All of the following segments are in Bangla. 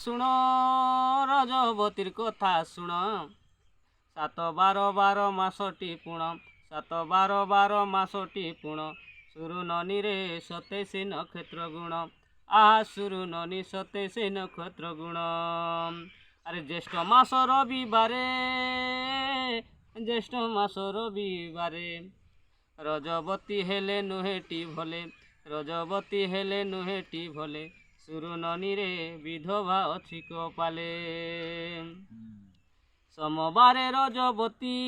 শুণ রজবতীর কথা শুণ, 7 12 মাসটি পুণ, 7 12 মাসটি পুণ, সুরু ননীরে 27 নক্ষত্র গুণ, সুরু ননী 27 নক্ষত্র গুণ। আরে জ্যেষ্ঠ মাস রবিবারে, জ্যেষ্ঠ মাস রবিবারে, রজবতী হেলে নুহেটি ভলে, রজবতী হেলে নুহেটি ভলে, সুরু ননীরে বিধবা ଅଛି কপালে। সমবারে রজবতী,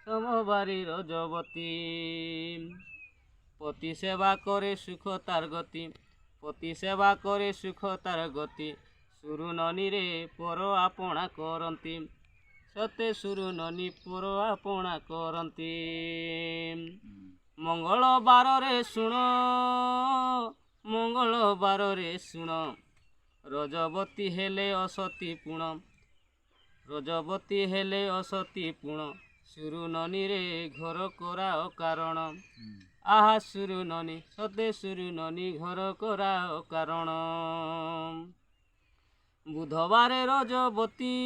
সমবারে রজবতী, পতি সেবা করে সুখ তার গতি, পতি সেবা করে সুখ তার গতি, সুরু ননীরে পর আপଣା କରନ୍ତି, সতে সুরু ননী পর আপଣା କରନ୍ତି। ମଙ୍ଗଳବାରରେ ଶୁଣ, ମଙ୍ଗଳବାରରେ ଶୁଣ, ରଜବତୀ ହେଲେ ଅସତୀ ପୁଣ, ରଜବତୀ ହେଲେ ଅସତୀ ପୁଣ, ସୁରୁ ନନୀରେ ଘର କରାଅ କାରଣ, ସୁରୁ ନନୀ ସତେ ସୁରୁ ନନୀ ଘର କରାଅ କାରଣ। ବୁଧବାରେ ରଜବତୀ,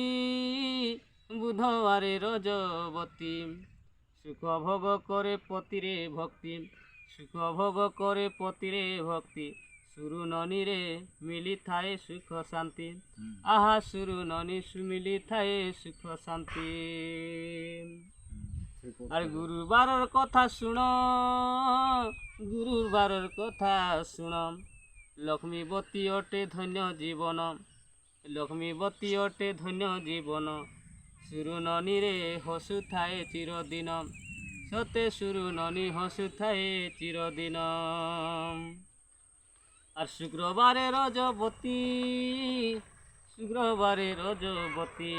ବୁଧବାରେ ରଜବତୀ, সুখ ভোগ করে পতিরে ভক্তি, সুখ ভোগ করে পতিরে ভক্তি, সুরু ননীরে মিলিথায়ে সুখ শান্তি, সুরু ননী মিলিথায়ে সুখ শান্তি। আর গুরুবারর কথা শুণ, গুরুবারর কথা শুণ, লক্ষ্মীবতী অটে ধন্য জীবন, লক্ষ্মীবতী অটে ধন্য জীবন, সুরু ননীরে হসুথায়ে চিরদিন, সতে সুরু ননী হসুথায়ে চিরদিন। আর শুক্রবারে রজবতী, শুক্রবারে রজবতী,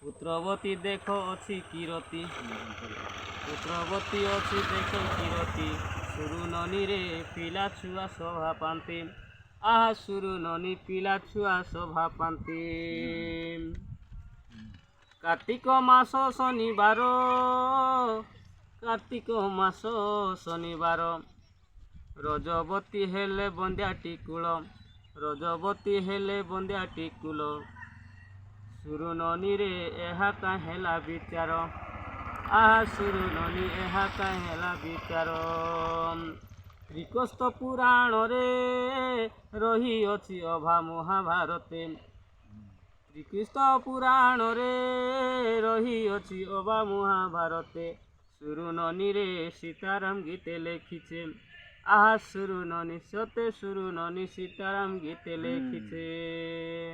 পুত্রবতী দেখ অছি কিরতি, পুত্রবতী অছি দেখ কিরতি, সুরু ননীরে পিলা ছুয়া শোভা পান্তি, সুরু ননী পিলা ছুয়া শোভা পান্তি। কার্তিক মাস শনিবার, কার্তিক মাস শনিবার, রজবতী হেলে বন্ধ্যাটি কূল, রজবতী হেলে বন্ধ্যাটি কূল, সুরু ননীরে ଏହା କାଁ ହେଲା ବିଚାର, ସୁରୁ ନনী ଏହା କାଁ ହେଲା ବିଚାର। ଶ୍ରୀକସ୍ତ ପୁରାଣରେ ରହିଅଛି ଅଭା ମହାଭାରତେ, ଶ୍ରୀକୃଷ୍ଣ ପୁରାଣରେ ରହିଅଛି ଅଭା ମହାଭାରତେ, ସୁରୁ ନନୀରେ ସୀତାରାମ ଗୀତେ ଲେଖିছে, সুরু ননী সতে সুরু ননী সীতারাম গীতে লেখিছে।